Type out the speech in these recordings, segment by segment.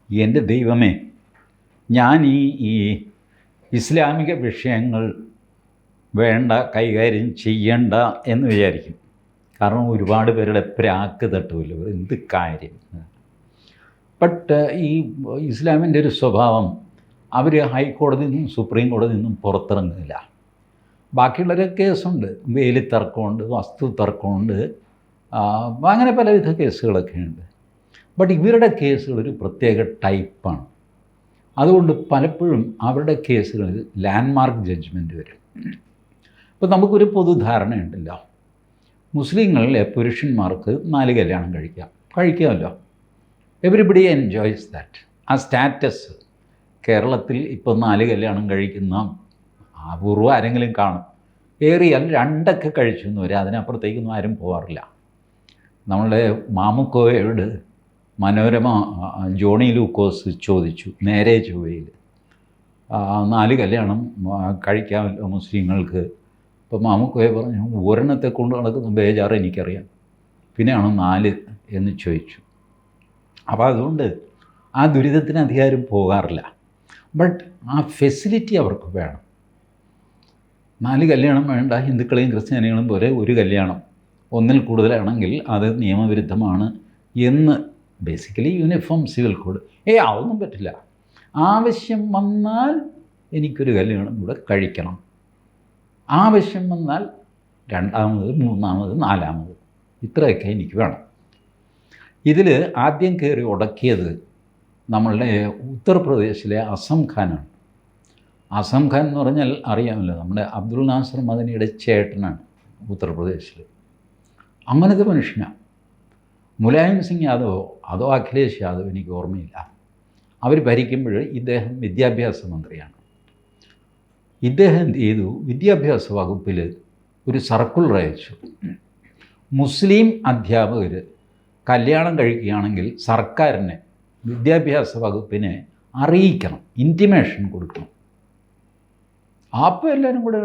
എൻ്റെ ദൈവമേ, ഞാൻ ഈ ഇസ്ലാമിക വിഷയങ്ങൾ വേണ്ട, കൈകാര്യം ചെയ്യണ്ട എന്ന് വിചാരിക്കും. കാരണം ഒരുപാട് പേരുടെ പ്രാക്ക് തട്ടുമല്ലോ, എന്ത് കാര്യം. ബട്ട് ഈ ഇസ്ലാമിൻ്റെ ഒരു സ്വഭാവം, അവർ ഹൈക്കോടതിയിൽ നിന്നും സുപ്രീം കോടതിയിൽ നിന്നും പുറത്തിറങ്ങുന്നില്ല. ബാക്കിയുള്ളൊരു കേസുണ്ട്, വേലി തർക്കമുണ്ട്, വസ്തു തർക്കമുണ്ട്, അങ്ങനെ പലവിധ കേസുകളൊക്കെ ഉണ്ട്. ബട്ട് ഇവരുടെ കേസുകൾ ഒരു പ്രത്യേക ടൈപ്പാണ്. അതുകൊണ്ട് പലപ്പോഴും അവരുടെ കേസുകളിൽ ലാൻഡ്മാർക്ക് ജഡ്ജ്മെൻറ്റ് വരും. ഇപ്പോൾ നമുക്കൊരു പൊതുധാരണയുണ്ടല്ലോ, മുസ്ലിങ്ങളിലെ പുരുഷന്മാർക്ക് 4 കല്യാണം കഴിക്കാമല്ലോ. Everybody enjoys that. ആ സ്റ്റാറ്റസ് കേരളത്തിൽ ഇപ്പോൾ 4 കല്യാണം കഴിക്കുന്ന അപൂർവം ആരെങ്കിലും കാണും. ഏറിയാൽ 2 കഴിച്ചു എന്ന് വരും, അതിനപ്പുറത്തേക്കൊന്നും ആരും പോകാറില്ല. നമ്മളുടെ മാമുക്കോയോട് മനോരമ ജോണി ലൂക്കോസ് ചോദിച്ചു നേരെ ചൊവ്വയിൽ, 4 കല്യാണം കഴിക്കാമല്ലോ മുസ്ലിങ്ങൾക്ക്. അപ്പോൾ മാമുക്കോയ പറഞ്ഞു, ഒരെണ്ണത്തെ കൊണ്ട് നടക്കുന്ന ബേജാറ് എനിക്കറിയാം, പിന്നെയാണ് 4 എന്ന് ചോദിച്ചു. അപ്പോൾ അതുകൊണ്ട് ആ ദുരിതത്തിന് അധികാരം പോകാറില്ല. ബട്ട് ആ ഫെസിലിറ്റി അവർക്ക് വേണം. 4 കല്യാണം വേണ്ട, ഹിന്ദുക്കളെയും ക്രിസ്ത്യാനികളും പോലെ ഒരു കല്യാണം, ഒന്നിൽ കൂടുതലാണെങ്കിൽ അത് നിയമവിരുദ്ധമാണ് എന്ന് ബേസിക്കലി യൂണിഫോം സിവിൽ കോഡ്. അതൊന്നും പറ്റില്ല. ആവശ്യം വന്നാൽ എനിക്കൊരു കല്യാണം കൂടെ കഴിക്കണം, ആവശ്യം വന്നാൽ 2ാമത് 3ാമത് 4ാമത്, ഇത്രയൊക്കെ എനിക്ക് വേണം. ഇതിൽ ആദ്യം കയറി ഉടക്കിയത് നമ്മളുടെ ഉത്തർപ്രദേശിലെ അസം ഖാനാണ്. അസം ഖാൻ എന്ന് പറഞ്ഞാൽ അറിയാമല്ലോ, നമ്മുടെ അബ്ദുൽ നാസർ മദനിയുടെ ചേട്ടനാണ് ഉത്തർപ്രദേശിൽ. അങ്ങനത്തെ മനുഷ്യനാണ്. മുലായം സിംഗ് യാദവോ അതോ അഖിലേഷ് യാദവ് എനിക്ക് ഓർമ്മയില്ല. അവർ ഭരിക്കുമ്പോൾ ഇദ്ദേഹം വിദ്യാഭ്യാസ മന്ത്രിയാണ്. ഇദ്ദേഹം എന്ത് ചെയ്തു, വിദ്യാഭ്യാസ വകുപ്പിൽ ഒരു സർക്കുലർ അയച്ചു. മുസ്ലിം അധ്യാപകർ കല്യാണം കഴിക്കുകയാണെങ്കിൽ സർക്കാരിനെ, വിദ്യാഭ്യാസ വകുപ്പിനെ അറിയിക്കണം, ഇൻറ്റിമേഷൻ കൊടുക്കണം. അപ്പോൾ എല്ലാവരും കൂടെ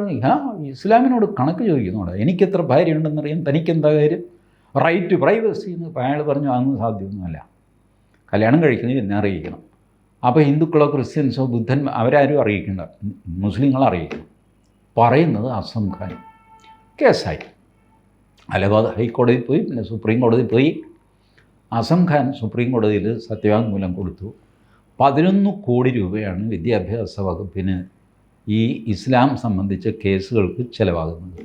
ഇസ്ലാമിനോട് കണക്ക് ചോദിക്കുന്നോടെ, എനിക്കെത്ര ഭാര്യ ഉണ്ടെന്നറിയാം, തനിക്കെന്താ കാര്യം, റൈറ്റ് ടു പ്രൈവസി എന്ന് അയാൾ പറഞ്ഞു. അതൊന്നും സാധ്യമൊന്നുമല്ല, കല്യാണം കഴിക്കുന്നത് എന്നെ അറിയിക്കണം. അപ്പോൾ ഹിന്ദുക്കളോ ക്രിസ്ത്യൻസോ ബുദ്ധൻ അവരാരും അറിയിക്കേണ്ട, മുസ്ലിങ്ങൾ അറിയിക്കണം. പറയുന്നത് അസം ഖാൻ. കേസായി. അലഹാബാദ് ഹൈക്കോടതിയിൽ പോയി, പിന്നെ സുപ്രീം കോടതിയിൽ പോയി. അസം ഖാൻ സുപ്രീം കോടതിയിൽ സത്യവാങ്മൂലം കൊടുത്തു. 11 കോടി രൂപയാണ് വിദ്യാഭ്യാസ വകുപ്പിന് ഈ ഇസ്ലാം സംബന്ധിച്ച കേസുകൾക്ക് ചിലവാകുന്നത്.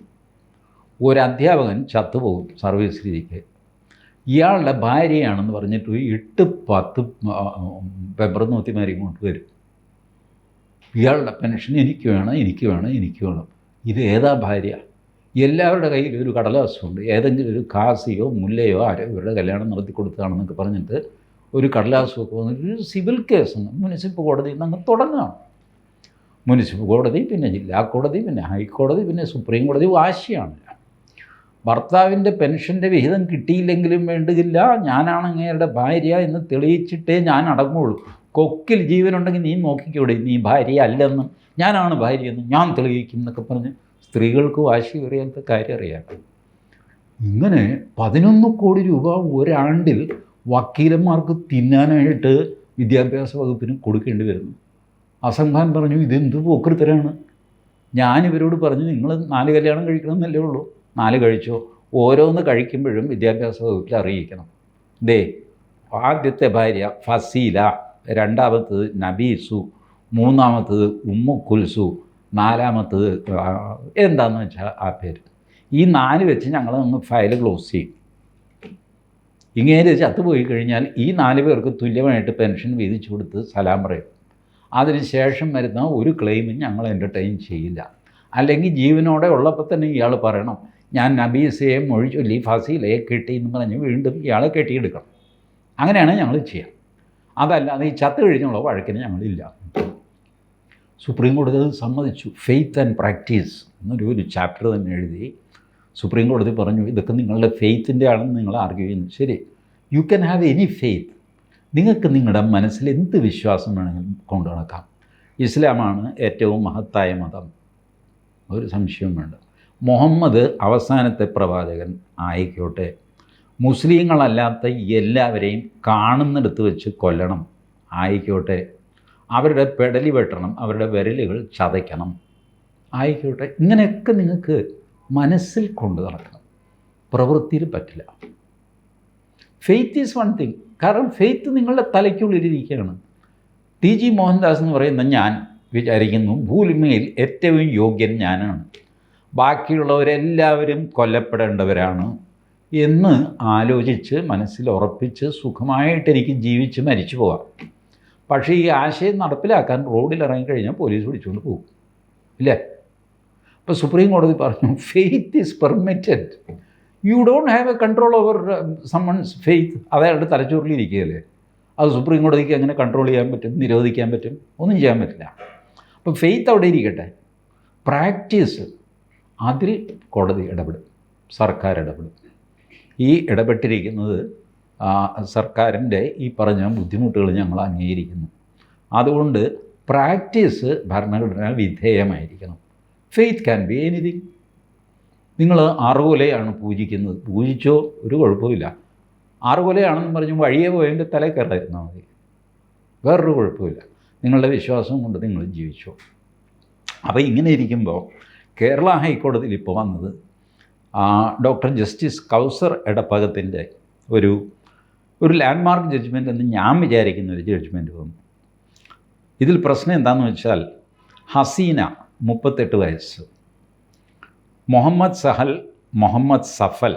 ഒരു അധ്യാപകൻ ചത്തുപോകും സർവീസ് രീതിക്ക്. ഇയാളുടെ ഭാര്യയാണെന്ന് പറഞ്ഞിട്ട് 8-10 പെബ്രനൂത്തിമാർ ഇങ്ങോട്ട് വരും. ഇയാളുടെ പെൻഷൻ എനിക്ക് വേണം, എനിക്ക് വേണം, എനിക്ക് വേണം. ഇത് ഏതാ ഭാര്യ? എല്ലാവരുടെ കയ്യിൽ ഒരു കടലാസുണ്ട്. ഏതെങ്കിലും ഒരു കാസിയോ മുല്ലയോ ആരോ ഇവരുടെ കല്യാണം നടത്തി കൊടുത്തതാണെന്നൊക്കെ പറഞ്ഞിട്ട് ഒരു കടലാസുമൊക്കെ വന്നിട്ട് ഒരു സിവിൽ കേസാണ്. മുനിസിപ്പൽ കോടതിയിൽ നിന്ന് അങ്ങ് തുടങ്ങുകയാണ്. മുനിസിപ്പൽ കോടതി, പിന്നെ ജില്ലാ കോടതി, പിന്നെ ഹൈക്കോടതി, പിന്നെ സുപ്രീം കോടതി. വാശിയാണ്. ഭർത്താവിൻ്റെ പെൻഷൻ്റെ വിഹിതം കിട്ടിയില്ലെങ്കിലും വേണ്ടില്ല, ഞാനാണ് അങ്ങേരുടെ ഭാര്യ എന്ന് തെളിയിച്ചിട്ടേ ഞാൻ അടങ്ങുള്ളൂ. കൊക്കിൽ ജീവനുണ്ടെങ്കിൽ നീ നോക്കിക്കൂടെ, നീ ഭാര്യ അല്ലെന്നും ഞാനാണ് ഭാര്യയെന്നും ഞാൻ തെളിയിക്കും എന്നൊക്കെ പറഞ്ഞ് സ്ത്രീകൾക്ക് വാശി അറിയാത്ത കാര്യം അറിയാം. ഇങ്ങനെ 11 കോടി രൂപ ഒരാണ്ടിൽ വക്കീലന്മാർക്ക് തിന്നാനായിട്ട് വിദ്യാഭ്യാസ വകുപ്പിന് കൊടുക്കേണ്ടി വരുന്നു. അസം ഖാൻ പറഞ്ഞു, ഇതെന്ത് പോക്കൃത്തരാണ്. ഞാനിവരോട് പറഞ്ഞു, നിങ്ങൾ 4 കല്യാണം കഴിക്കണമെന്നല്ലേ ഉള്ളൂ, 4 കഴിച്ചോ. ഓരോന്ന് കഴിക്കുമ്പോഴും വിദ്യാഭ്യാസ വകുപ്പിൽ അറിയിക്കണം. ആദ്യത്തെ ഭാര്യ ഫസീല, 2ാമത്തത് നബീസു, 3ാമത്തത് ഉമ്മു കുൽസു, 4ാമത്തത് എന്താണെന്ന് വെച്ചാൽ ആ പേര്. ഈ 4 വെച്ച് ഞങ്ങൾ അങ്ങ് ഫയൽ ക്ലോസ് ചെയ്യും. ഇങ്ങനെ ചത്തുപോയി കഴിഞ്ഞാൽ ഈ 4 പേർക്ക് തുല്യമായിട്ട് പെൻഷൻ വീതിച്ചു കൊടുത്ത് സലാം പറയും. അതിനുശേഷം വരുന്ന ഒരു ക്ലെയിമും ഞങ്ങൾ എൻ്റർടൈൻ ചെയ്യില്ല. അല്ലെങ്കിൽ ജീവനോടെ ഉള്ളപ്പോൾ തന്നെ ഇയാൾ പറയണം, ഞാൻ നബീസയെ മൊഴി ചൊല്ലി ഫസീലയെ കെട്ടി എന്ന് പറഞ്ഞ് വീണ്ടും ഇയാളെ കെട്ടിയെടുക്കണം. അങ്ങനെയാണ് ഞങ്ങൾ ചെയ്യുക. അതല്ലാതെ ഈ ചത്ത് കഴിഞ്ഞുള്ള വഴക്കിന് ഞങ്ങളില്ല. സുപ്രീം കോടതി അത് സമ്മതിച്ചു. ഫെയ്ത്ത് ആൻഡ് പ്രാക്ടീസ് എന്നൊരു ചാപ്റ്റർ തന്നെ എഴുതി സുപ്രീം കോടതി പറഞ്ഞു, ഇതൊക്കെ നിങ്ങളുടെ ഫെയ്ത്തിൻ്റെ ആണെന്ന് നിങ്ങൾ ആർഗ്യൂ ചെയ്യുന്നു. ശരി, you can have any faith. നിങ്ങൾക്ക് നിങ്ങളുടെ മനസ്സിൽ എന്ത് വിശ്വാസം വേണമെങ്കിലും കൊണ്ടു നടക്കാം. ഇസ്ലാമാണ് ഏറ്റവും മഹത്തായ മതം, ഒരു സംശയവും വേണ്ട. മുഹമ്മദ് അവസാനത്തെ പ്രവാചകൻ ആയിക്കോട്ടെ, മുസ്ലിങ്ങളല്ലാത്ത എല്ലാവരെയും കാണുന്നിടത്ത് വെച്ച് കൊല്ലണം, ആയിക്കോട്ടെ. അവരുടെ പെടലി വെട്ടണം, അവരുടെ വിരലുകൾ ചതയ്ക്കണം, ആയിക്കോട്ടെ. ഇങ്ങനെയൊക്കെ നിങ്ങൾക്ക് മനസ്സിൽ കൊണ്ട് നടക്കണം, പ്രവൃത്തിയിൽ പറ്റില്ല. Faith is one thing. കാരണം ഫെയ്ത്ത് നിങ്ങളുടെ തലയ്ക്കുള്ളിലിരിക്കുകയാണ്. TG മോഹൻദാസ് എന്ന് പറയുന്ന ഞാൻ വിചാരിക്കുന്നു ഭൂമിയിൽ ഏറ്റവും യോഗ്യൻ ഞാനാണ്, ബാക്കിയുള്ളവരെല്ലാവരും കൊല്ലപ്പെടേണ്ടവരാണ് എന്ന് ആലോചിച്ച് മനസ്സിൽ ഉറപ്പിച്ച് സുഖമായിട്ട് എനിക്ക് ജീവിച്ച് മരിച്ചു പോകാം. പക്ഷേ ഈ ആശയം നടപ്പിലാക്കാൻ റോഡിൽ ഇറങ്ങിക്കഴിഞ്ഞാൽ പോലീസ് പിടിച്ചുകൊണ്ട് പോകും, ഇല്ലേ? ഇപ്പോൾ സുപ്രീം കോടതി പറഞ്ഞു faith is permitted, you don't have a control over someone's faith. അതയാളുടെ തലച്ചോറിലിരിക്കുകയല്ലേ. അത് സുപ്രീം കോടതിക്ക് എങ്ങനെ കൺട്രോൾ ചെയ്യാൻ പറ്റും, നിരോധിക്കാൻ പറ്റും? ഒന്നും ചെയ്യാൻ പറ്റില്ല. അപ്പോൾ ഫെയ്ത്ത് അവിടെ ഇരിക്കട്ടെ, പ്രാക്ടീസ് അതിൽ കോടതി ഇടപെടും, സർക്കാർ ഇടപെടും. ഈ ഇടപെട്ടിരിക്കുന്നത് സർക്കാരിൻ്റെ ഈ പറഞ്ഞ ബുദ്ധിമുട്ടുകൾ ഞങ്ങൾ അംഗീകരിക്കുന്നു. അതുകൊണ്ട് പ്രാക്ടീസ് ഭരണഘടനാ വിധേയമായിരിക്കണം. Faith can be anything. നിങ്ങൾ ആറുകൊലയാണ് പൂജിക്കുന്നത്, പൂജിച്ചോ, ഒരു കുഴപ്പമില്ല. ആറുകൊലയാണെന്ന് പറഞ്ഞ് വഴിയെ പോയതിൻ്റെ തലയിൽ കയറായിരുന്നാൽ മതി, വേറൊരു കുഴപ്പമില്ല. നിങ്ങളുടെ വിശ്വാസം കൊണ്ട് നിങ്ങൾ ജീവിച്ചോ. അപ്പോൾ ഇങ്ങനെ ഇരിക്കുമ്പോൾ കേരള ഹൈക്കോടതിയിൽ ഇപ്പോൾ വന്നത് ഡോക്ടർ ജസ്റ്റിസ് കൗസർ എടപ്പകത്തിൻ്റെ ഒരു ലാൻഡ്മാർക്ക് ജഡ്ജ്മെൻ്റ് എന്ന് ഞാൻ വിചാരിക്കുന്ന ഒരു ജഡ്ജ്മെൻറ്റ് വന്നു. ഇതിൽ പ്രശ്നം എന്താണെന്ന് വെച്ചാൽ, ഹസീന 38 വയസ്സ്, മുഹമ്മദ് സഹൽ, മുഹമ്മദ് സഫൽ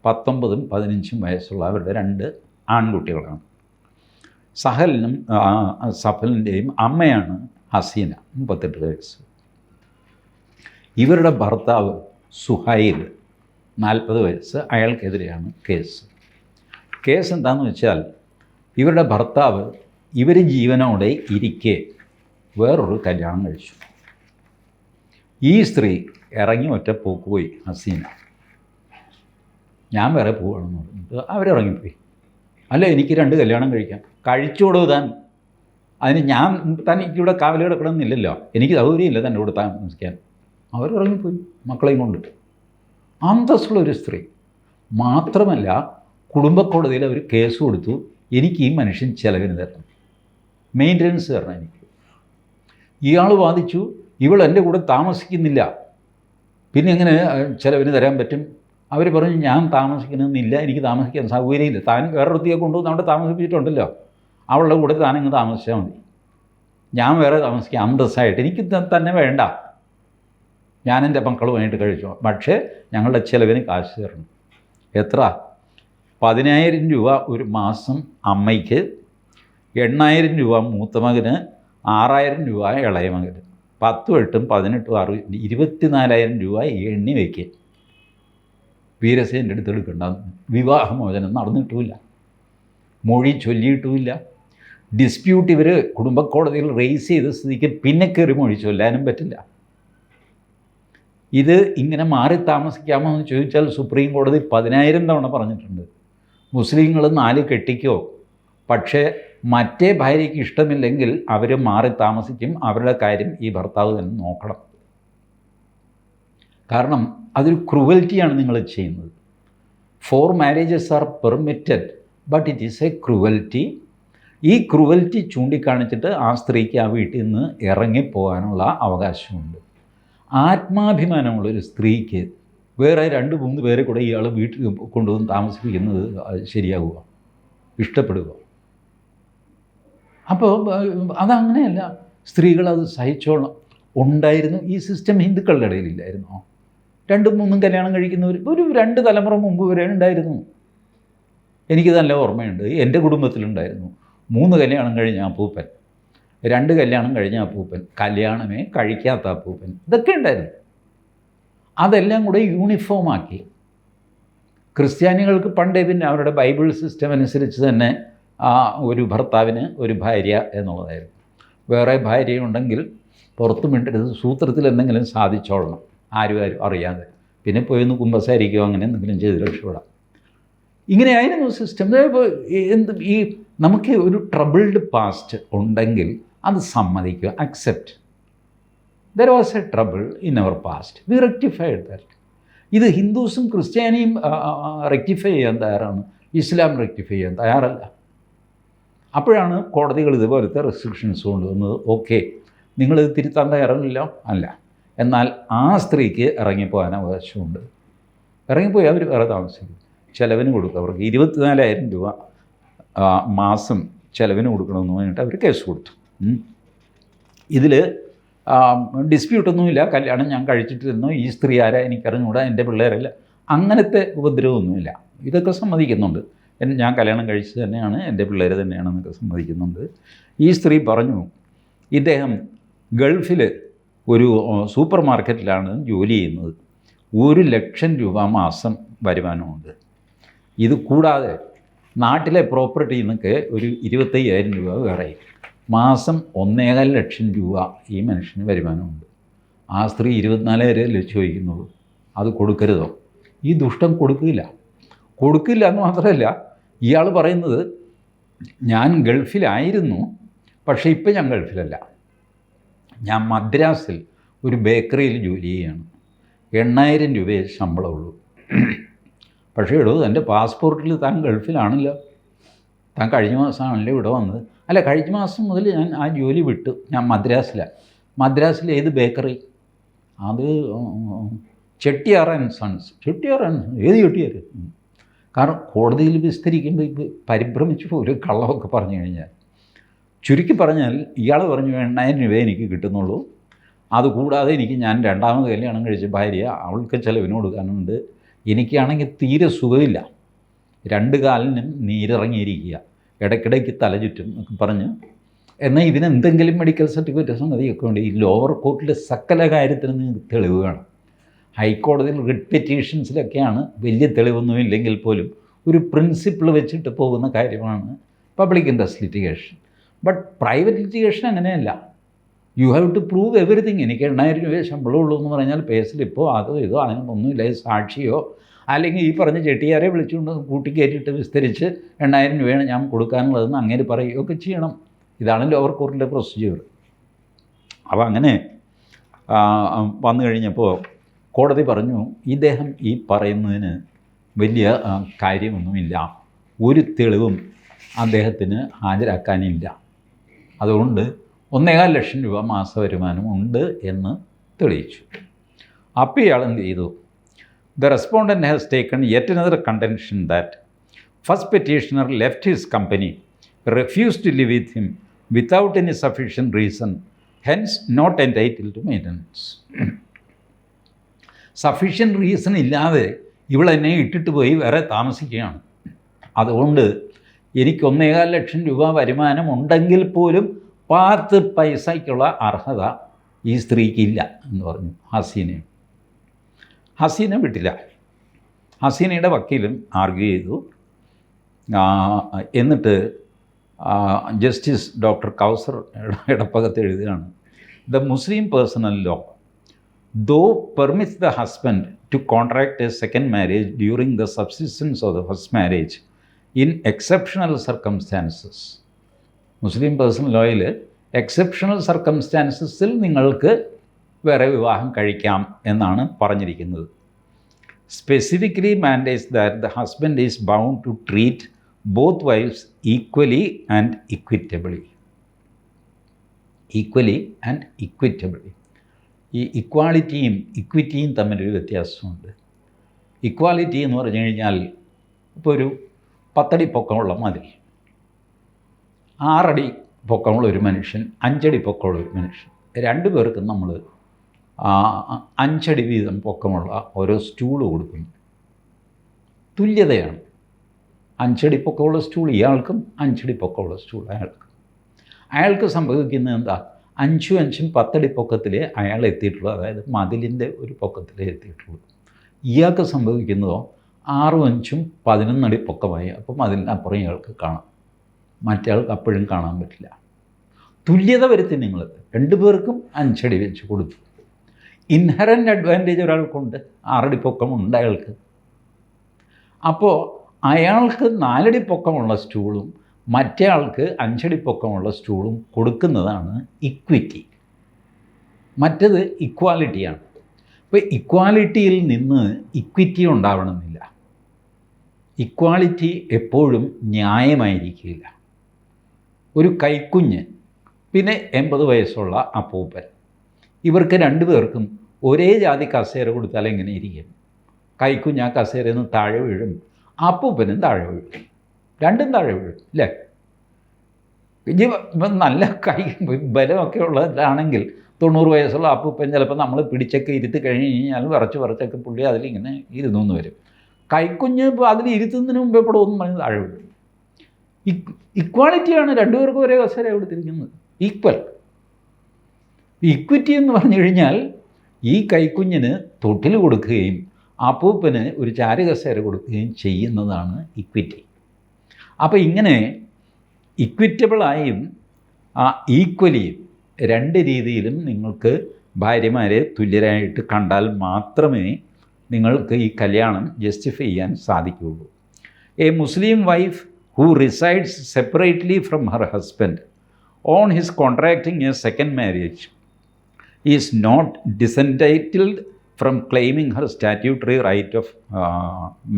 19ഉം 15ഉം വയസ്സുള്ള അവരുടെ 2 ആൺകുട്ടികളാണ്. സഹലിനും സഫലിൻ്റെയും അമ്മയാണ് ഹസീന, 38 വയസ്സ്. ഇവരുടെ ഭർത്താവ് സുഹൈൽ 40 വയസ്സ്, അയാൾക്കെതിരെയാണ് കേസ്. കേസ് എന്താണെന്ന് വെച്ചാൽ, ഇവരുടെ ഭർത്താവ് ഇവർ ജീവനോടെ ഇരിക്കെ വേറൊരു കല്യാണം കഴിച്ചു. ഈ സ്ത്രീ ഇറങ്ങി ഒറ്റ പോക്ക് പോയി. ഹസീന, ഞാൻ വേറെ പോവുകയാണെന്ന് പറഞ്ഞിട്ട് അവരിറങ്ങിപ്പോയി. അല്ല, എനിക്ക് 2 കല്യാണം കഴിക്കാം, കഴിച്ചോടോ താൻ, അതിന് ഞാൻ തനിക്കിവിടെ കാവൽ കിടക്കണമെന്നില്ലല്ലോ, എനിക്ക് സൗകര്യമില്ല തൻ്റെ കൂടെ താമസിക്കാൻ. അവരിറങ്ങിപ്പോയി മക്കളെയും കൊണ്ടിട്ട്. അന്തസ്സുള്ളൊരു സ്ത്രീ. മാത്രമല്ല, കുടുംബക്കോടതിയിൽ അവർ കേസ് കൊടുത്തു, എനിക്ക് ഈ മനുഷ്യൻ ചിലവിന് തരണം, മെയിൻ്റനൻസ് തരണം എനിക്ക്. ഇയാൾ വാദിച്ചു, ഇവൾ എൻ്റെ കൂടെ താമസിക്കുന്നില്ല, പിന്നെ എങ്ങനെ ചിലവിന് തരാൻ പറ്റും? അവർ പറഞ്ഞു, ഞാൻ താമസിക്കണമെന്നില്ല, എനിക്ക് താമസിക്കാൻ സൗകര്യമില്ല, താൻ വേറൊരുത്തിയെ കൊണ്ടുവന്ന് അവിടെ താമസിപ്പിച്ചിട്ടുണ്ടല്ലോ, അവളുടെ കൂടെ താനിങ്ങ് താമസിച്ചാൽ മതി, ഞാൻ വേറെ താമസിക്കാം അന്തസ്സായിട്ട്, എനിക്ക് തന്നെ വേണ്ട, ഞാൻ എൻ്റെ മക്കളുമായിട്ട് കഴിച്ചു, പക്ഷേ ഞങ്ങളുടെ ചിലവിന് കാശ് തരണം. എത്ര? 10,000 രൂപ ഒരു മാസം അമ്മയ്ക്ക്, 8,000 രൂപ മൂത്ത മകന്, 6,000 രൂപ ഇളയ മകന്, 10, 8, 18, 6, 24,000 രൂപ എണ്ണി വയ്ക്കുക. വീരസേൻ്റെ അടുത്ത് എടുക്കണ്ട. വിവാഹമോചനം നടന്നിട്ടുമില്ല, മൊഴി ചൊല്ലിയിട്ടുമില്ല. ഡിസ്പ്യൂട്ട് ഇവർ കുടുംബക്കോടതിയിൽ റേസ് ചെയ്ത സ്ഥിതിക്ക് പിന്നെ കയറി മൊഴി ചൊല്ലാനും പറ്റില്ല. ഇത് ഇങ്ങനെ മാറി താമസിക്കാമോ എന്ന് ചോദിച്ചാൽ സുപ്രീം കോടതി 10,000 തവണ പറഞ്ഞിട്ടുണ്ട്. മുസ്ലിങ്ങൾ 4 കെട്ടിക്കോ, പക്ഷേ മറ്റേ ഭാര്യയ്ക്ക് ഇഷ്ടമില്ലെങ്കിൽ അവർ മാറി താമസിക്കും, അവരുടെ കാര്യം ഈ ഭർത്താവ് തന്നെ നോക്കണം. കാരണം അതൊരു ക്രൂവൽറ്റിയാണ് നിങ്ങൾ ചെയ്യുന്നത്. 4 marriages R permitted, but it is A cruelty. ഈ ക്രൂവൽറ്റി ചൂണ്ടിക്കാണിച്ചിട്ട് ആ സ്ത്രീക്ക് ആ വീട്ടിൽ നിന്ന് ഇറങ്ങിപ്പോകാനുള്ള അവകാശമുണ്ട്. ആത്മാഭിമാനമുള്ളൊരു സ്ത്രീക്ക് വേറെ 2-3 പേരെ കൂടെ ഇയാൾ വീട്ടിൽ കൊണ്ടുവന്ന് താമസിപ്പിക്കുന്നത് ശരിയാവുക, ഇഷ്ടപ്പെടുക? അപ്പോൾ അതങ്ങനെയല്ല, സ്ത്രീകളത് സഹിച്ചോളണം. ഉണ്ടായിരുന്നു ഈ സിസ്റ്റം ഹിന്ദുക്കളുടെ ഇടയിലില്ലായിരുന്നോ? 2-3 കല്യാണം കഴിക്കുന്നവർ ഒരു 2 തലമുറ മുമ്പ് വരെ ഉണ്ടായിരുന്നു. എനിക്ക് നല്ല ഓർമ്മയുണ്ട്, എൻ്റെ കുടുംബത്തിലുണ്ടായിരുന്നു. 3 കല്യാണം കഴിഞ്ഞ അപ്പൂപ്പൻ, 2 കല്യാണം കഴിഞ്ഞ അപ്പൂപ്പൻ, കല്യാണമേ കഴിക്കാത്ത അപ്പൂപ്പൻ, ഇതൊക്കെ ഉണ്ടായിരുന്നു. അതെല്ലാം കൂടെ യൂണിഫോമാക്കി. ക്രിസ്ത്യാനികൾക്ക് പണ്ടേ പിന്നെ അവരുടെ ബൈബിൾ സിസ്റ്റം അനുസരിച്ച് തന്നെ ഒരു ഭർത്താവിന് ഒരു ഭാര്യ എന്നുള്ളതായിരുന്നു. വേറെ ഭാര്യയുണ്ടെങ്കിൽ പുറത്തു മിണ്ടരുത്, സൂത്രത്തിൽ എന്തെങ്കിലും സാധിച്ചോളണം, ആരും അറിയാതെ. പിന്നെ പോയി കുമ്പസാരിക്കുകയോ അങ്ങനെ എന്തെങ്കിലും ചെയ്ത് രക്ഷപ്പെടാം. ഇങ്ങനെയായിരുന്നു സിസ്റ്റം. ഈ നമുക്ക് ഒരു ട്രബിൾഡ് പാസ്റ്റ് ഉണ്ടെങ്കിൽ അത് സമ്മതിക്കുക, accept. There was a trouble in our past, we rectified that. ഇത് ഹിന്ദുസും ക്രിസ്ത്യാനിയും റെക്ടിഫൈ ചെയ്യാൻ തയ്യാറാണ്, ഇസ്ലാം റെക്ടിഫൈ ചെയ്യാൻ തയ്യാറല്ല. അപ്പോഴാണ് കോടതികൾ ഇതുപോലത്തെ റെസ്ട്രിക്ഷൻസ് കൊണ്ടുവന്നത്. ഓക്കെ, നിങ്ങളിത് തിരുത്താൻ തയ്യാറല്ലോ, അല്ല, എന്നാൽ ആ സ്ത്രീക്ക് ഇറങ്ങിപ്പോകാൻ അവകാശമുണ്ട്. ഇറങ്ങിപ്പോയി അവർ വേറെ താമസിക്കും, ചിലവിന് കൊടുക്കും. അവർക്ക് 24,000 രൂപ മാസം ചിലവിന് കൊടുക്കണമെന്ന് പറഞ്ഞിട്ട് അവർ കേസ് കൊടുത്തു. ഇതിൽ ഡിസ്പ്യൂട്ടൊന്നുമില്ല, കല്യാണം ഞാൻ കഴിച്ചിട്ടിരുന്നു, ഈ സ്ത്രീ ആരാ എനിക്കറിഞ്ഞുകൂടാ, എൻ്റെ പിള്ളേരല്ല, അങ്ങനത്തെ ഉപദ്രവമൊന്നുമില്ല. ഇതൊക്കെ സമ്മതിക്കുന്നുണ്ട്. ഞാൻ കല്യാണം കഴിച്ചത് തന്നെയാണ്, എൻ്റെ പിള്ളേർ തന്നെയാണെന്നൊക്കെ സമ്മതിക്കുന്നുണ്ട്. ഈ സ്ത്രീ പറഞ്ഞു, ഇദ്ദേഹം ഗൾഫിൽ ഒരു സൂപ്പർ മാർക്കറ്റിലാണ് ജോലി ചെയ്യുന്നത്, 1,00,000 രൂപ മാസം വരുമാനമുണ്ട്. ഇത് കൂടാതെ നാട്ടിലെ പ്രോപ്പർട്ടിയിൽ നിന്നൊക്കെ ഒരു 25,000 രൂപ വേറെ, മാസം 1,15 ലക്ഷം രൂപ ഈ മനുഷ്യന് വരുമാനമുണ്ട്. ആ സ്ത്രീ 24,000 ചോദിക്കുന്നുള്ളൂ. അത് കൊടുക്കരുതോ? ഈ ദുഷ്ടം കൊടുക്കില്ല എന്ന് മാത്രമല്ല, ഇയാൾ പറയുന്നത് ഞാൻ ഗൾഫിലായിരുന്നു, പക്ഷേ ഇപ്പം ഞാൻ ഗൾഫിലല്ല, ഞാൻ മദ്രാസിൽ ഒരു ബേക്കറിയിൽ ജോലി ചെയ്യുകയാണ്, 8,000 രൂപയെ ശമ്പളമുള്ളൂ. പക്ഷേ എടോ, എൻ്റെ പാസ്പോർട്ടിൽ താൻ ഗൾഫിലാണല്ലോ, താൻ കഴിഞ്ഞ മാസമാണല്ലോ ഇവിടെ വന്നത്. അല്ല, കഴിഞ്ഞ മാസം മുതൽ ഞാൻ ആ ജോലി വിട്ടു, ഞാൻ മദ്രാസിലാണ്. മദ്രാസിൽ ഏത് ബേക്കറി? അത് Chettiar and sons. Chettiar and ഏത് ചെട്ടിയാർ? കാരണം കോടതിയിൽ വിസ്തരിക്കുമ്പോൾ ഇപ്പോൾ പരിഭ്രമിച്ചു ഒരു കള്ളമൊക്കെ പറഞ്ഞു കഴിഞ്ഞാൽ. ചുരുക്കി പറഞ്ഞാൽ ഇയാൾ പറഞ്ഞു 8,000 രൂപ എനിക്ക് കിട്ടുന്നുള്ളൂ, അതുകൂടാതെ ഞാൻ രണ്ടാമത് കല്യാണം കഴിച്ച ഭാര്യ, അവൾക്ക് ചിലവിന് കൊടുക്കാനുണ്ട്, എനിക്കാണെങ്കിൽ തീരെ സുഖമില്ല, 2 കാലിനും നീരിറങ്ങിയിരിക്കുക, ഇടയ്ക്കിടയ്ക്ക് തലചുറ്റും എന്നൊക്കെ പറഞ്ഞ്. എന്നാൽ ഇതിനെന്തെങ്കിലും മെഡിക്കൽ സർട്ടിഫിക്കറ്റ് സംഗതിയൊക്കെ ഉണ്ട്. ഈ ലോവർ കോർട്ടിലെ സകല കാര്യത്തിന് നിങ്ങൾക്ക് തെളിവ് വേണം. ഹൈക്കോടതിയിൽ റിട്ട് പെറ്റീഷൻസിലൊക്കെയാണ് വലിയ തെളിവൊന്നും ഇല്ലെങ്കിൽ പോലും ഒരു പ്രിൻസിപ്പിൾ വെച്ചിട്ട് പോകുന്ന കാര്യമാണ് public interest litigation. But private litigation അങ്ങനെയല്ല. You have to prove everything. എനിക്ക് 8,000 രൂപ ശമ്പളമുള്ളൂ എന്ന് പറഞ്ഞാൽ പേസിലിപ്പോ അതോ ഇതോ അതിനൊന്നുമില്ല, സാക്ഷിയോ അല്ലെങ്കിൽ ഈ പറഞ്ഞ ചെട്ടിയാരെ വിളിച്ചുകൊണ്ട് കൂട്ടിക്കയറ്റിയിട്ട് വിസ്തരിച്ച് 8,000 രൂപയാണ് ഞാൻ കൊടുക്കാനുള്ളതെന്ന് അങ്ങനെ പറയുകയൊക്കെ ചെയ്യണം. ഇതാണ് ലോവർ കോർട്ടിലെ പ്രൊസീജിയർ. അപ്പോൾ അങ്ങനെ വന്നു കഴിഞ്ഞപ്പോൾ കോടതി പറഞ്ഞു, ഇദ്ദേഹം ഈ പറയുന്നതിന് വലിയ കാര്യമൊന്നുമില്ല, ഒരു തെളിവും അദ്ദേഹത്തിന് ഹാജരാക്കാനില്ല, അതുകൊണ്ട് 1,15 ലക്ഷം രൂപ മാസ വരുമാനം ഉണ്ട് എന്ന് തെളിയിച്ചു. അപ്പോൾ ഇയാൾ എന്ത് ചെയ്തു? The respondent has taken yet another contention that first petitioner left his company, refused to live with him without any sufficient reason, hence not entitled to maintenance. Sufficient reason ഇല്ലാതെ ഇവളെന്നെ ഇട്ടിട്ട് പോയി വേറെ താമസിക്കുകയാണ്, അതുകൊണ്ട് എനിക്ക് 1,15 ലക്ഷം രൂപ വരുമാനം ഉണ്ടെങ്കിൽ പോലും 10 പൈസയ്ക്കുള്ള അർഹത ഈ സ്ത്രീക്കില്ല എന്ന് പറഞ്ഞു. ഹസീനെ വിട്ടില്ല. ഹസീനയുടെ വക്കീലും ആർഗ്യൂ ചെയ്തു. എന്നിട്ട് ജസ്റ്റിസ് ഡോക്ടർ കൗസർ ഇടപ്പകത്ത് എഴുതുകയാണ്, the Muslim personal law though permits the husband to contract a second marriage during the subsistence of the first marriage in exceptional circumstances. Muslim personal ലോയിൽ എക്സെപ്ഷണൽ സർക്കംസ്റ്റാൻസസിൽ നിങ്ങൾക്ക് വേറെ വിവാഹം കഴിക്കാം എന്നാണ് പറഞ്ഞിരിക്കുന്നത്. Specifically mandates that the husband is bound to treat both wifes equally and equitably. ഈ ഇക്വാളിറ്റിയും ഇക്വിറ്റിയും തമ്മിലൊരു വ്യത്യാസമുണ്ട്. ഇക്വാലിറ്റി എന്ന് പറഞ്ഞു കഴിഞ്ഞാൽ, ഇപ്പോൾ ഒരു 10 അടി പൊക്കമുള്ള മതിൽ, 6 അടി പൊക്കമുള്ള ഒരു മനുഷ്യൻ, 5 അടി പൊക്കമുള്ള ഒരു മനുഷ്യൻ, 2 പേർക്കും നമ്മൾ 5 അടി വീതം പൊക്കമുള്ള ഓരോ സ്റ്റൂള് കൊടുക്കുന്നു. തുല്യതയാണ്. 5 അടി പൊക്കമുള്ള സ്റ്റൂൾ ഇയാൾക്കും, 5 അടി പൊക്കമുള്ള സ്റ്റൂൾ അയാൾക്ക് സംഭവിക്കുന്നത് എന്താ? 5 5 10 അടി പൊക്കത്തിലേ അയാൾ എത്തിയിട്ടുള്ളൂ, അതായത് മതിലിൻ്റെ ഒരു പൊക്കത്തിലേ എത്തിയിട്ടുള്ളൂ. ഇയാൾക്ക് സംഭവിക്കുന്നതോ 6 5 11 അടി പൊക്കമായി. അപ്പം മതിലിനപ്പുറം ഇയാൾക്ക് കാണാം, മറ്റേയാൾക്ക് അപ്പോഴും കാണാൻ പറ്റില്ല. തുല്യത വരുത്തി നിങ്ങൾ 2 പേർക്കും 5 അടി വെച്ച് കൊടുത്തു. ഇൻഹറൻ്റ് അഡ്വാൻറ്റേജ് ഒരാൾക്കുണ്ട്, 6 അടി പൊക്കമുണ്ട് അയാൾക്ക്. അപ്പോൾ അയാൾക്ക് 4 അടി പൊക്കമുള്ള സ്റ്റൂളും മറ്റേ ആൾക്ക് 5 അടി പൊക്കമുള്ള സ്റ്റൂളും കൊടുക്കുന്നതാണ് ഇക്വിറ്റി. മറ്റത് ഇക്വാലിറ്റിയാണ്. അപ്പോൾ ഇക്വാലിറ്റിയിൽ നിന്ന് ഇക്വിറ്റി ഒരു കൈക്കുഞ്ഞ്, പിന്നെ 80 വയസ്സുള്ള അപ്പൂപ്പൻ. ഇവർക്ക് രണ്ടുപേർക്കും ഒരേ ജാതി കസേര കൊടുത്താൽ എങ്ങനെ ഇരിക്കും? കൈക്കുഞ്ഞ് ആ കസേരയിൽ നിന്ന് താഴെ വീഴും, അപ്പൂപ്പനും താഴെ വീഴും, രണ്ടും താഴെ വീഴും അല്ലേ? ഇപ്പം നല്ല കൈ ബലമൊക്കെ ഉള്ളതാണെങ്കിൽ 90 വയസ്സുള്ള അപ്പൂപ്പൻ ചിലപ്പോൾ നമ്മൾ പിടിച്ചൊക്കെ ഇരുത്തി കഴിഞ്ഞ് കഴിഞ്ഞാൽ വിറച്ചൊക്കെ പുള്ളി അതിലിങ്ങനെ ഇരുന്നു വരും. കൈക്കുഞ്ഞ് ഇപ്പോൾ അതിൽ ഇരുത്തുന്നതിന് മുമ്പേ ഒന്നും പറഞ്ഞ് താഴെ വീഴും. ഇക്വാളിറ്റിയാണ്, രണ്ടുപേർക്കും ഒരേ കസേര കൊടുത്തിരിക്കുന്നത്, ഈക്വൽ. ഇക്വിറ്റി എന്ന് പറഞ്ഞു കഴിഞ്ഞാൽ ഈ കൈക്കുഞ്ഞിന് തൊട്ടിൽ കൊടുക്കുകയും അപ്പൂപ്പന് ഒരു ചാരുകസേര കൊടുക്കുകയും ചെയ്യുന്നതാണ് ഇക്വിറ്റി. അപ്പോൾ ഇങ്ങനെ ഇക്വിറ്റബിളായും ഈക്വലിയും രണ്ട് രീതിയിലും നിങ്ങൾക്ക് ഭാര്യമാരെ തുല്യരായിട്ട് കണ്ടാൽ മാത്രമേ നിങ്ങൾക്ക് ഈ കല്യാണം ജസ്റ്റിഫൈ ചെയ്യാൻ സാധിക്കുകയുള്ളൂ. A Muslim wife who resides separately from her husband on his contracting a second marriage is not disentitled from claiming her statutory right of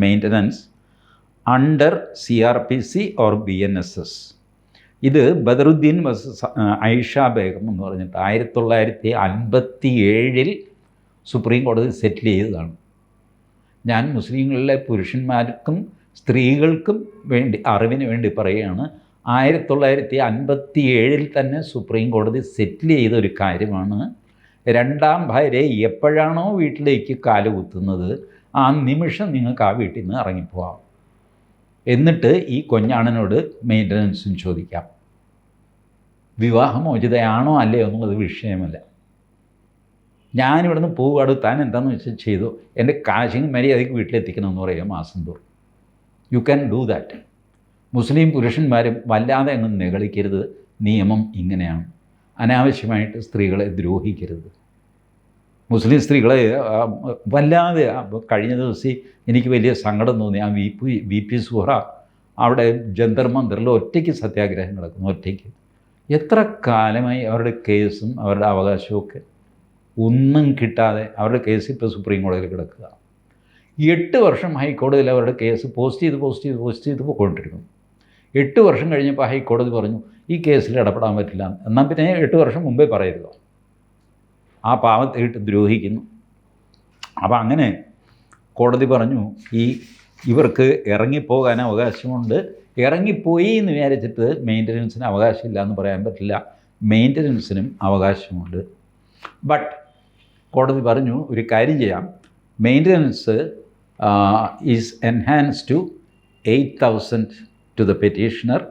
maintenance under CRPC or BNSS. ഇത് ബദറുദ്ദീൻ ഐഷ ബേഗം എന്ന് പറഞ്ഞിട്ട് 1957 സുപ്രീം കോടതി സെറ്റിൽ ചെയ്തതാണ്. ഞാൻ മുസ്ലിങ്ങളിലെ പുരുഷന്മാർക്കും സ്ത്രീകൾക്കും വേണ്ടി അറിവിന് വേണ്ടി പറയുകയാണ്. 1957 തന്നെ സുപ്രീം കോടതി സെറ്റിൽ ചെയ്ത ഒരു കാര്യമാണ്. രണ്ടാം ഭാര്യ എപ്പോഴാണോ വീട്ടിലേക്ക് കാലുകുത്തുന്നത് ആ നിമിഷം നിങ്ങൾക്ക് ആ വീട്ടിൽ നിന്ന് ഇറങ്ങിപ്പോവാം. എന്നിട്ട് ഈ കൊഞ്ഞാണനോട് മെയിൻ്റനൻസും ചോദിക്കാം. വിവാഹമോചിതയാണോ അല്ലയോ എന്നുള്ളത് വിഷയമല്ല. ഞാനിവിടുന്ന് പോവുകയാണ്, താൻ എന്താണെന്ന് വെച്ചാൽ ചെയ്തു, എൻ്റെ കാശിങ് മര്യാദയ്ക്ക് വീട്ടിലെത്തിക്കണമെന്ന് പറയുക മാസം തോറും. You can do that. മുസ്ലിം പുരുഷന്മാരും വല്ലാതെ അങ്ങ് നെകളിക്കരുത്. നിയമം ഇങ്ങനെയാണ്. അനാവശ്യമായിട്ട് സ്ത്രീകളെ ദ്രോഹിക്കരുത്. മുസ്ലിം സ്ത്രീകളെ വല്ലാതെ കഴിഞ്ഞ ദിവസം എനിക്ക് വലിയ സങ്കടം തോന്നി. ആ വി പി സുഹറ അവിടെ ജന്തർ മന്ദിറിൽ ഒറ്റയ്ക്ക് സത്യാഗ്രഹം നടക്കുന്നു. ഒറ്റയ്ക്ക് എത്ര കാലമായി അവരുടെ കേസും അവരുടെ അവകാശമൊക്കെ ഒന്നും കിട്ടാതെ അവരുടെ കേസ് ഇപ്പോൾ സുപ്രീം കോടതിയിൽ കിടക്കുക. 8 വർഷം ഹൈക്കോടതിയിൽ അവരുടെ കേസ് പോസ്റ്റ് ചെയ്ത് പോയിക്കൊണ്ടിരിക്കുന്നു. 8 വർഷം കഴിഞ്ഞപ്പോൾ ഹൈക്കോടതി പറഞ്ഞു ഈ കേസിൽ ഇടപെടാൻ പറ്റില്ല. എന്നാൽ പിന്നെ 8 വർഷം മുമ്പേ പറയരുതോ? ആ പാവത്തെ ഇട്ട് ദ്രോഹിക്കുന്നു. അപ്പോൾ അങ്ങനെ കോടതി പറഞ്ഞു ഇവർക്ക് ഇറങ്ങിപ്പോകാൻ അവകാശമുണ്ട്. ഇറങ്ങിപ്പോയി എന്ന് വിചാരിച്ചിട്ട് മെയിൻ്റനൻസിന് അവകാശമില്ല എന്ന് പറയാൻ പറ്റില്ല. മെയിൻ്റനൻസിനും അവകാശമുണ്ട്. ബട്ട് കോടതി പറഞ്ഞു ഒരു കാര്യം ചെയ്യാം, maintenance is enhance to 8,000 to the petitioner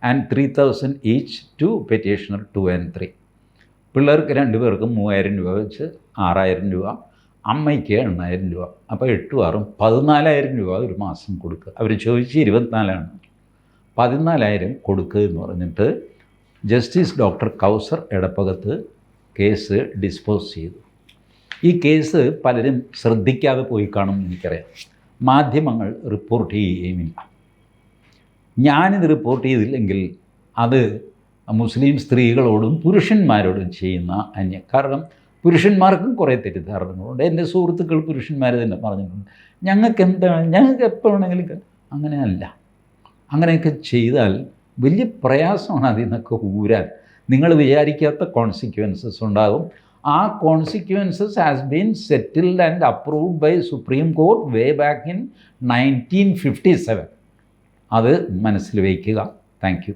and 3,000 each to petitioner 2 and 3. പിള്ളേർക്ക് 2 പേർക്കും 3,000 രൂപ വെച്ച് 6,000 രൂപ, അമ്മയ്ക്ക് 8,000 രൂപ. അപ്പോൾ 8 6 14,000 രൂപ ഒരു മാസം കൊടുക്കുക. അവർ ചോദിച്ച് 24 14,000 കൊടുക്കുക എന്ന് പറഞ്ഞിട്ട് ജസ്റ്റിസ് ഡോക്ടർ കൗസർ എടപ്പകത്ത് കേസ് ഡിസ്പോസ് ചെയ്തു. ഈ കേസ് പലരും ശ്രദ്ധിക്കാതെ പോയി കാണുമെന്ന് എനിക്കറിയാം. മാധ്യമങ്ങൾ റിപ്പോർട്ട് ചെയ്യുകയുമില്ല. ഞാനിത് റിപ്പോർട്ട് ചെയ്തില്ലെങ്കിൽ അത് മുസ്ലിം സ്ത്രീകളോടും പുരുഷന്മാരോടും ചെയ്യുന്ന കാരണം പുരുഷന്മാർക്കും കുറേ തെറ്റിദ്ധാരണകളുണ്ട്. എൻ്റെ സുഹൃത്തുക്കൾ പുരുഷന്മാർ തന്നെ പറഞ്ഞിട്ടുണ്ട്, ഞങ്ങൾക്ക് എപ്പോൾ വേണമെങ്കിലും അങ്ങനെയല്ല. അങ്ങനെയൊക്കെ ചെയ്താൽ വലിയ പ്രയാസമാണ് അതിൽ നിന്നൊക്കെ ഊരാൻ. നിങ്ങൾ വിചാരിക്കാത്ത കോൺസിക്വൻസസ് ഉണ്ടാകും. ആ consequences has been settled and approved by Supreme Court way back in 1957. അത് മനസ്സിൽ വയ്ക്കുക. Thank U.